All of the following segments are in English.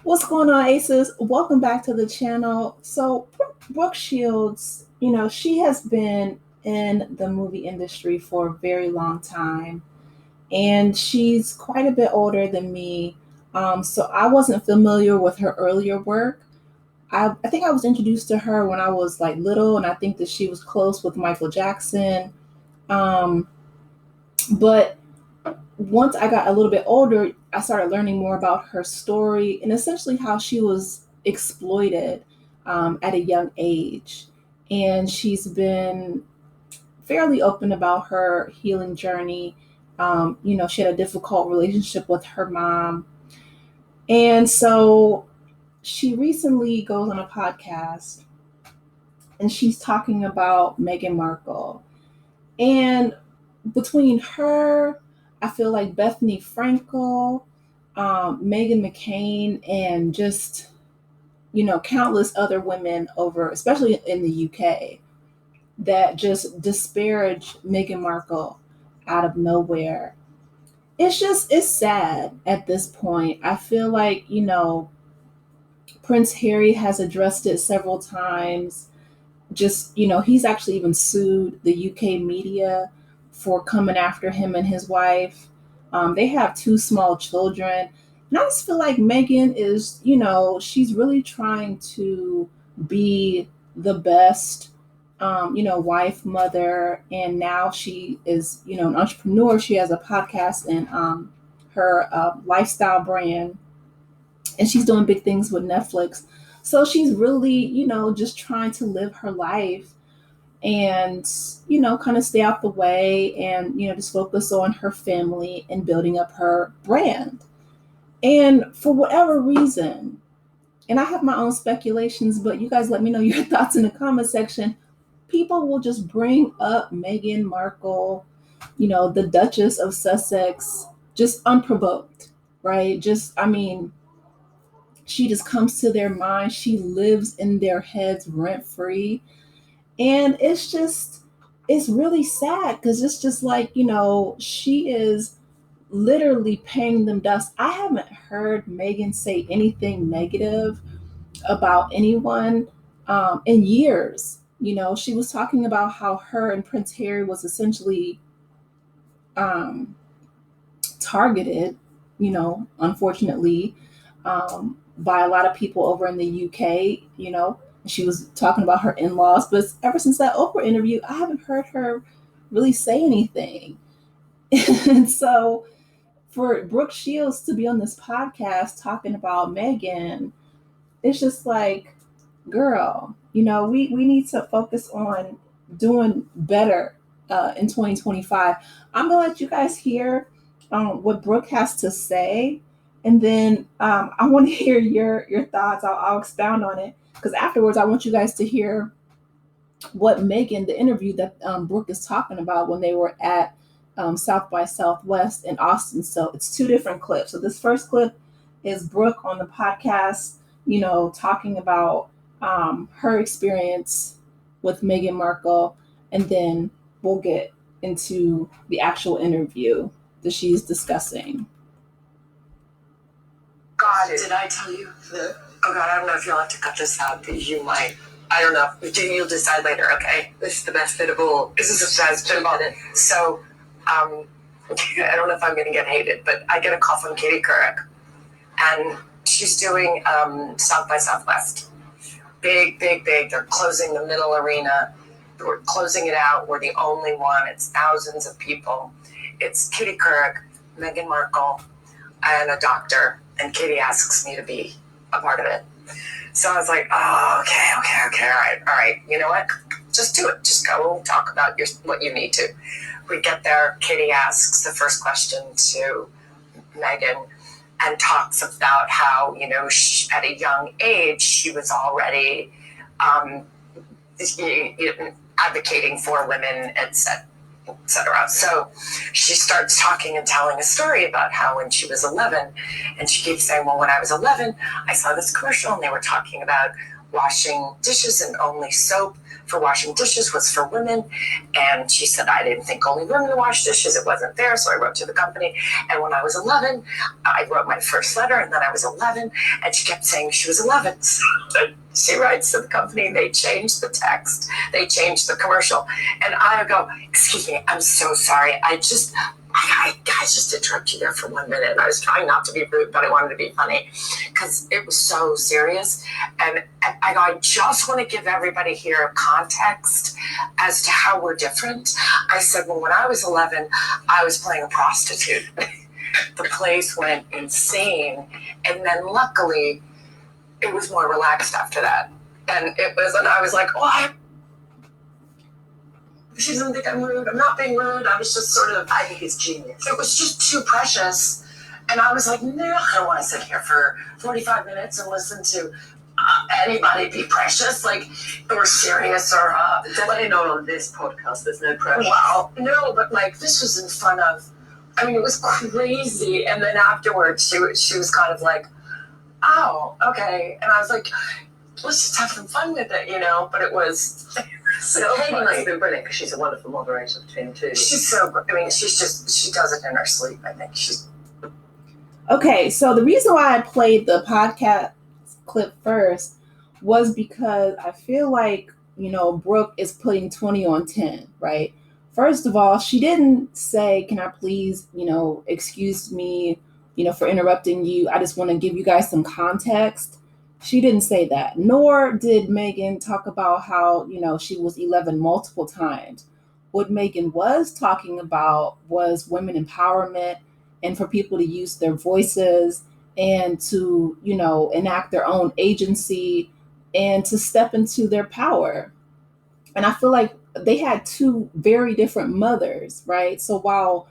What's going on, Aces? Welcome back to the channel. So, Brooke Shields, she has been in the movie industry for a very long time, and she's quite a bit older than me. So, I wasn't familiar with her earlier work. I think I was introduced to her when I was like little, and I think that she was close with Michael Jackson. Um, but once I got a little bit older, I started learning more about her story and essentially how she was exploited at a young age. And she's been fairly open about her healing journey. She had a difficult relationship with her mom. And so she recently goes on a podcast and she's talking about Meghan Markle. And between her, I feel like Bethany Frankel, Meghan McCain, and just, countless other women over, especially in the UK, that just disparage Meghan Markle out of nowhere. It's sad at this point. I feel like, Prince Harry has addressed it several times. Just, he's actually even sued the UK media for coming after him and his wife. They have two small children. And I just feel like Meghan is, she's really trying to be the best, wife, mother. And now she is, an entrepreneur. She has a podcast and her lifestyle brand, and she's doing big things with Netflix. So she's really, just trying to live her life and, kind of stay out the way and, just focus on her family and building up her brand. And for whatever reason, and I have my own speculations, but you guys let me know your thoughts in the comment section. People will just bring up Meghan Markle, the Duchess of Sussex, just unprovoked, right? She just comes to their mind. She lives in their heads rent free. And it's really sad because it's just like, she is literally paying them dust. I haven't heard Meghan say anything negative about anyone in years. She was talking about how her and Prince Harry was essentially um, targeted, unfortunately, by a lot of people over in the UK. She was talking about her in laws, but ever since that Oprah interview, I haven't heard her really say anything. And so for Brooke Shields to be on this podcast talking about Meghan, it's just like, girl, we need to focus on doing better in 2025. I'm going to let you guys hear what Brooke has to say. And then I want to hear your thoughts. I'll expound on it because afterwards I want you guys to hear what Meghan, the interview that Brooke is talking about when they were at South by Southwest in Austin. So it's two different clips. So this first clip is Brooke on the podcast, talking about her experience with Meghan Markle, and then we'll get into the actual interview that she's discussing. God, did I tell you? Oh God, I don't know if you'll have to cut this out, but you might. I don't know. You'll decide later, okay? This is the best bit of all. This is the best bit of all. So, I don't know if I'm going to get hated, but I get a call from Katie Couric, and she's doing South by Southwest. Big. They're closing the middle arena. We're closing it out. We're the only one. It's thousands of people. It's Katie Couric, Meghan Markle, and a doctor. And Katie asks me to be a part of it. So I was like, oh, okay, all right. You know what? Just do it. Just go talk about what you need to. We get there. Katie asks the first question to Meghan and talks about how, at a young age, she was already advocating for women, etc. So she starts talking and telling a story about how when she was 11, and she keeps saying, well, when I was 11, I saw this commercial and they were talking about washing dishes and only soap for washing dishes was for women. And she said, I didn't think only women wash dishes. It wasn't there. So I wrote to the company. And when I was 11, I wrote my first letter, and then I was 11, and she kept saying she was 11. So she writes to the company, they changed the text, they changed the commercial. And I go, excuse me, I'm so sorry. I just interrupt you there for 1 minute. And I was trying not to be rude, but I wanted to be funny because it was so serious. And I go, I just want to give everybody here a context as to how we're different. I said, well, when I was 11, I was playing a prostitute. The place went insane. And then luckily, it was more relaxed after that. And I was like, oh, she doesn't think I'm rude. I'm not being rude. I was just sort of, I think it's genius. It was just too precious. And I was like, no, I don't want to sit here for 45 minutes and listen to anybody be precious, like, or serious, or definitely not on this podcast. There's no pressure. Well, no, but like this was in front of. I mean, it was crazy. And then afterwards, she was kind of like, oh, okay. And I was like, let's just have some fun with it, But it was. So Katie must have been brilliant because she's a wonderful moderator between the two. She's so good. I mean, she does it in her sleep. I think she's. Okay, so the reason why I played the podcast clip first was because I feel like, Brooke is putting 20 on 10, right? First of all, she didn't say, can I please, excuse me, for interrupting you. I just want to give you guys some context. She didn't say that, nor did Meghan talk about how, she was 11 multiple times. What Meghan was talking about was women empowerment and for people to use their voices and to, enact their own agency and to step into their power. And I feel like they had two very different mothers, right? So while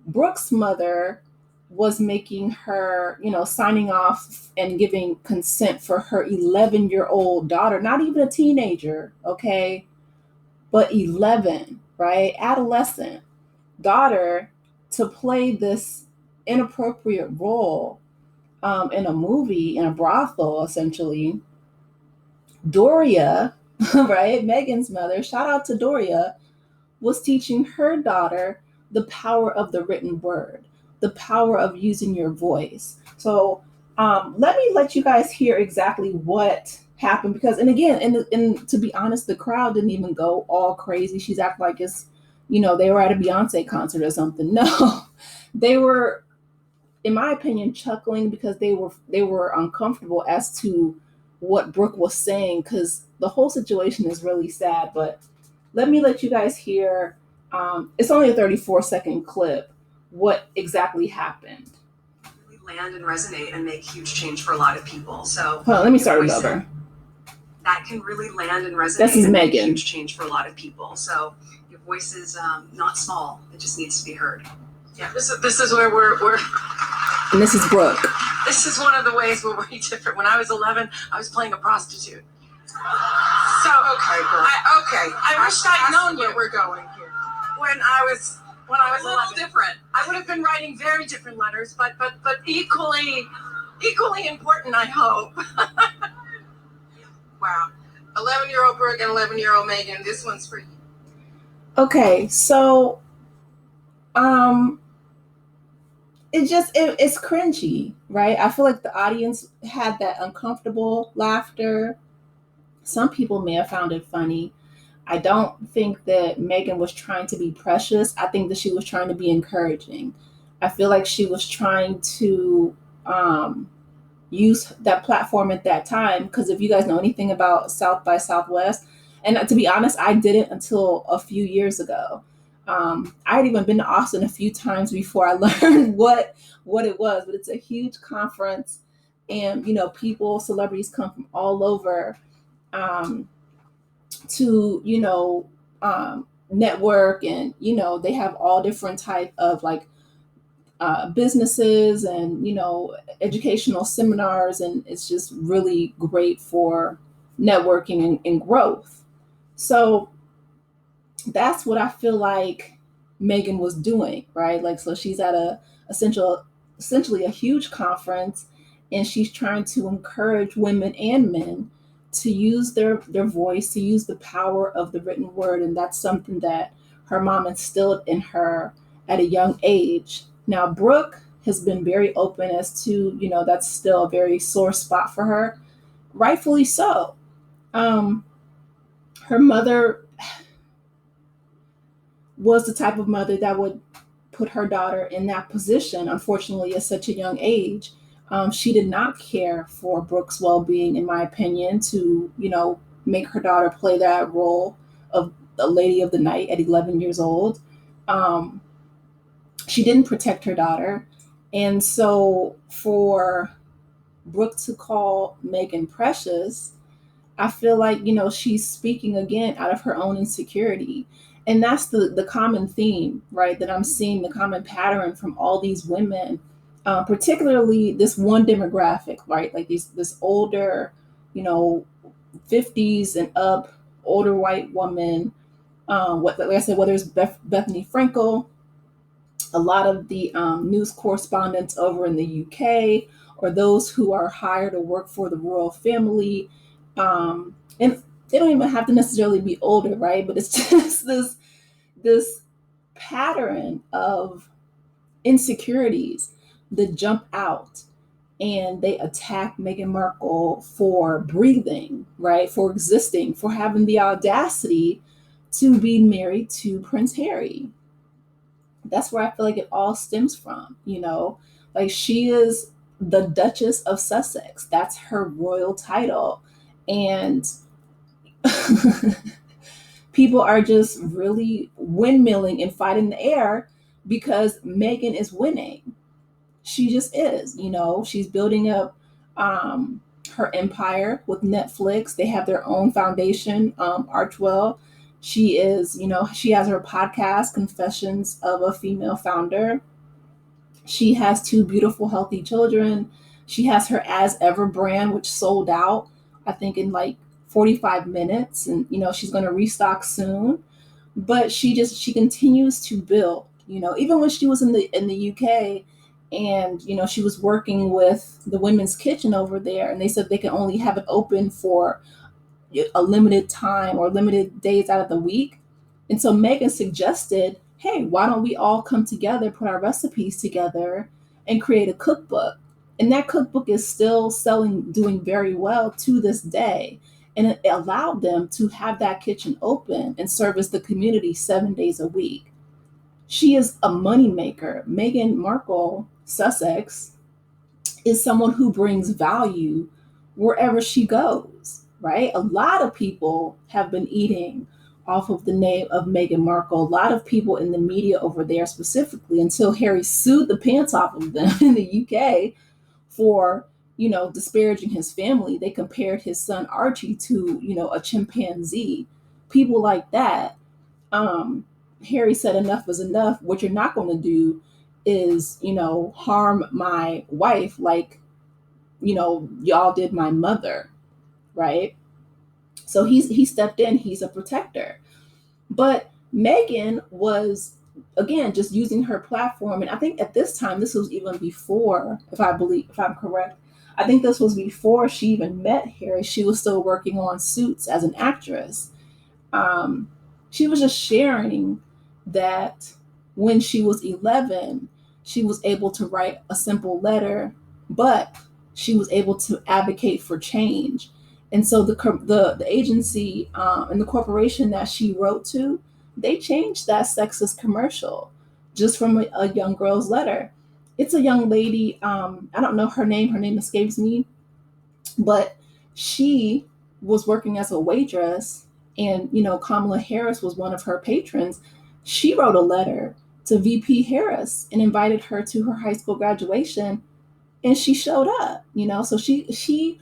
Brooke's mother was making her, signing off and giving consent for her 11-year-old daughter, not even a teenager, okay, but 11, right, adolescent daughter, to play this inappropriate role in a movie, in a brothel, essentially. Doria, right, Meghan's mother, shout out to Doria, was teaching her daughter the power of the written word, the power of using your voice. So let me let you guys hear exactly what happened, because, and again, and to be honest, the crowd didn't even go all crazy. She's acting like it's, they were at a Beyonce concert or something. No, they were, in my opinion, chuckling because they were uncomfortable as to what Brooke was saying, because the whole situation is really sad. But let me let you guys hear. It's only a 34-second clip. What exactly happened? Really land and resonate and make huge change for a lot of people. So hold on, let me start it over. That can really land and resonate this is and Meghan. Make huge change for a lot of people. So your voice is not small. It just needs to be heard. Yeah, this is where we're. And this is Brooke. This is one of the ways we're very different. When I was 11, I was playing a prostitute. So okay, I wish I'd known where you. We're going here. When I was a little 11. different. I would have been writing very different letters, but equally important, I hope. Wow. 11-year-old Brooke and 11-year-old Meghan. This one's for you. Okay, so it's cringy, right? I feel like the audience had that uncomfortable laughter. Some people may have found it funny. I don't think that Meghan was trying to be precious. I think that she was trying to be encouraging. I feel like she was trying to use that platform at that time, because if you guys know anything about South by Southwest, and to be honest, I didn't until a few years ago. I had even been to Austin a few times before I learned what it was, but it's a huge conference, and celebrities come from all over to network, and they have all different type of like businesses and educational seminars, and it's just really great for networking and growth. So that's what I feel like Meghan was doing, right? Like, so she's at essentially a huge conference, and she's trying to encourage women and men to use their voice, to use the power of the written word. And that's something that her mom instilled in her at a young age. Now, Brooke has been very open as to, that's still a very sore spot for her, rightfully so. Her mother was the type of mother that would put her daughter in that position, unfortunately, at such a young age. She did not care for Brooke's well-being, in my opinion, to, make her daughter play that role of a lady of the night at 11 years old. She didn't protect her daughter. And so for Brooke to call Meghan precious, I feel like, she's speaking again out of her own insecurity. And that's the common theme, right? That I'm seeing, the common pattern from all these women, particularly this one demographic, right? Like this older, 50s and up, older white woman. Like I said, whether it's Bethany Frankel, a lot of the news correspondents over in the UK, or those who are hired to work for the royal family. And they don't even have to necessarily be older, right? But it's just this pattern of insecurities that jump out, and they attack Meghan Markle for breathing, right? For existing, for having the audacity to be married to Prince Harry. That's where I feel like it all stems from, like she is the Duchess of Sussex. That's her royal title. And people are just really windmilling and fighting the air because Meghan is winning. She just is, she's building up her empire with Netflix. They have their own foundation, Archwell. She is, she has her podcast, Confessions of a Female Founder. She has 2 beautiful, healthy children. She has her As Ever brand, which sold out, I think, in like 45 minutes. And, she's going to restock soon. But she continues to build, even when she was in the UK, and, she was working with the Women's Kitchen over there, and they said they can only have it open for a limited time or limited days out of the week. And so Meghan suggested, hey, why don't we all come together, put our recipes together, and create a cookbook? And that cookbook is still selling, doing very well to this day. And it allowed them to have that kitchen open and service the community 7 days a week. She is a moneymaker. Meghan Markle, Sussex, is someone who brings value wherever she goes, right? A lot of people have been eating off of the name of Meghan Markle. A lot of people in the media over there specifically, until Harry sued the pants off of them in the UK for, disparaging his family. They compared his son Archie to, a chimpanzee. People like that. Harry said enough is enough. What you're not going to do is, harm my wife like, y'all did my mother, right? So he stepped in. He's a protector. But Meghan was, again, just using her platform. And I think at this time, this was even before, if I'm correct, I think this was before she even met Harry. She was still working on Suits as an actress. She was just sharing that when she was 11, she was able to write a simple letter, but she was able to advocate for change. And so the agency and the corporation that she wrote to, they changed that sexist commercial just from a young girl's letter. It's a young lady. I don't know her name. Her name escapes me, but she was working as a waitress, and Kamala Harris was one of her patrons. She wrote a letter to VP Harris and invited her to her high school graduation, and she showed up. So she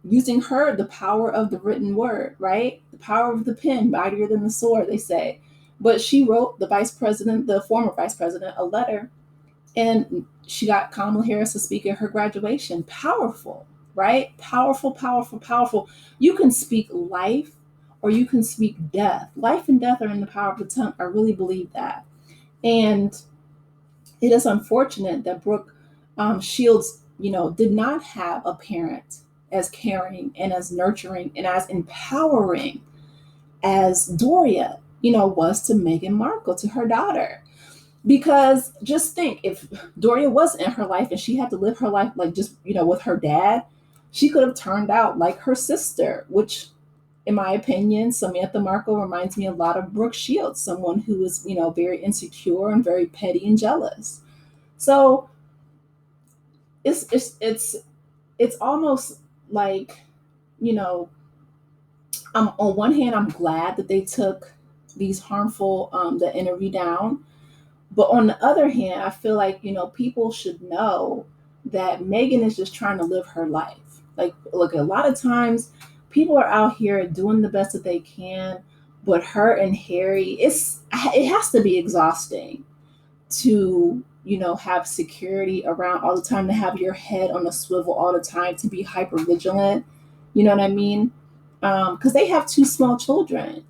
using the power of the written word, right? The power of the pen, mightier than the sword, they say. But she wrote the former vice president, a letter, and she got Kamala Harris to speak at her graduation. Powerful, right? Powerful, powerful, powerful. You can speak life or you can speak death. Life and death are in the power of the tongue. I really believe that. And it is unfortunate that Brooke Shields, did not have a parent as caring and as nurturing and as empowering as Doria, was to Meghan Markle, to her daughter. Because just think, if Doria was in her life and she had to live her life like just, with her dad, she could have turned out like her sister, which, in my opinion, Samantha Markle reminds me a lot of Brooke Shields, someone who is, very insecure and very petty and jealous. So it's almost like, on one hand, I'm glad that they took these harmful the interview down. But on the other hand, I feel like, people should know that Meghan is just trying to live her life. Like, look, a lot of times people are out here doing the best that they can, but her and Harry, it has to be exhausting to, have security around all the time, to have your head on a swivel all the time, to be hyper vigilant. You know what I mean? Because they have two small children,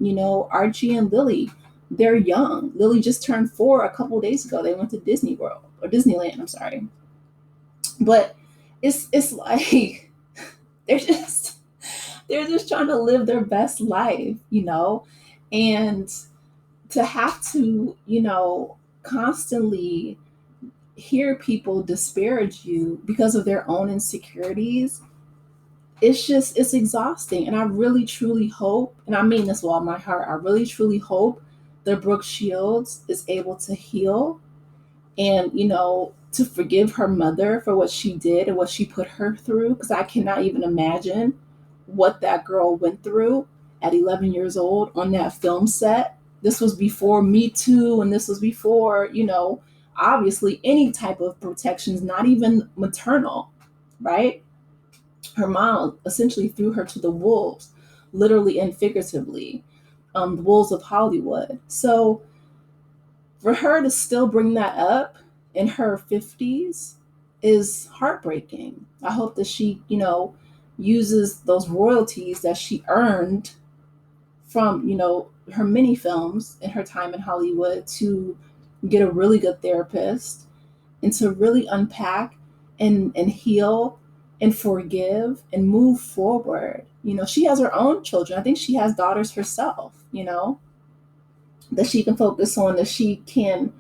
Archie and Lily. They're young. Lily just turned 4 a couple of days ago. They went to Disney World or Disneyland. I'm sorry, but it's like they're just trying to live their best life, and to have to, constantly hear people disparage you because of their own insecurities. It's exhausting. And I really truly hope, and I mean this with all my heart, I really truly hope that Brooke Shields is able to heal and, to forgive her mother for what she did and what she put her through. Because I cannot even imagine what that girl went through at 11 years old on that film set. This was before Me Too, and this was before, obviously any type of protections, not even maternal, right? Her mom essentially threw her to the wolves, literally and figuratively, the wolves of Hollywood. So for her to still bring that up in her 50s is heartbreaking. I hope that she, uses those royalties that she earned from, her mini films in her time in Hollywood to get a really good therapist and to really unpack and heal and forgive and move forward. She has her own children. I think she has daughters herself, that she can focus on, that she can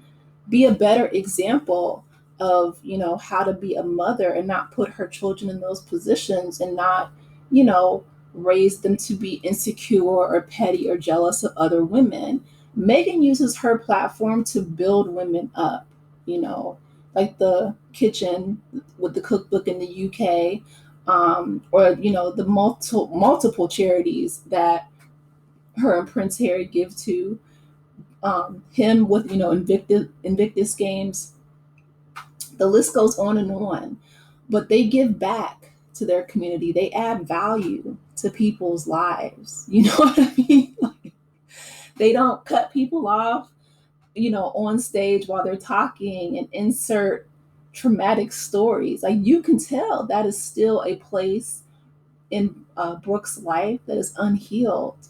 be a better example of, how to be a mother and not put her children in those positions and not, raise them to be insecure or petty or jealous of other women. Meghan uses her platform to build women up, like the kitchen with the cookbook in the UK, or, the multiple charities that her and Prince Harry give to, him with, Invictus Games. The list goes on and on, but they give back to their community. They add value to people's lives. You know what I mean? Like, they don't cut people off, on stage while they're talking and insert traumatic stories. Like, you can tell that is still a place in Brooke's life that is unhealed.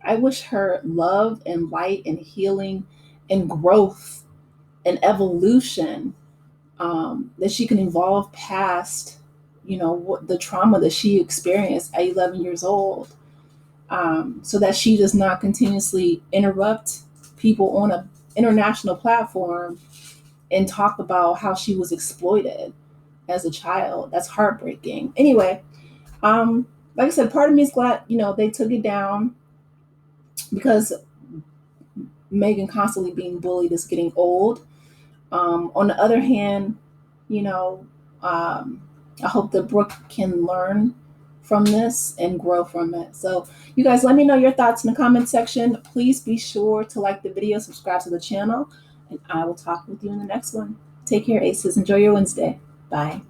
I wish her love and light and healing and growth and evolution, that she can evolve past, the trauma that she experienced at 11 years old, so that she does not continuously interrupt people on an international platform and talk about how she was exploited as a child. That's heartbreaking. Anyway, like I said, part of me is glad, they took it down, because Meghan constantly being bullied is getting old. On the other hand, I hope that Brooke can learn from this and grow from it. So you guys, let me know your thoughts in the comment section. Please be sure to like the video, subscribe to the channel, and I will talk with you in the next one. Take care, Aces. Enjoy your Wednesday. Bye.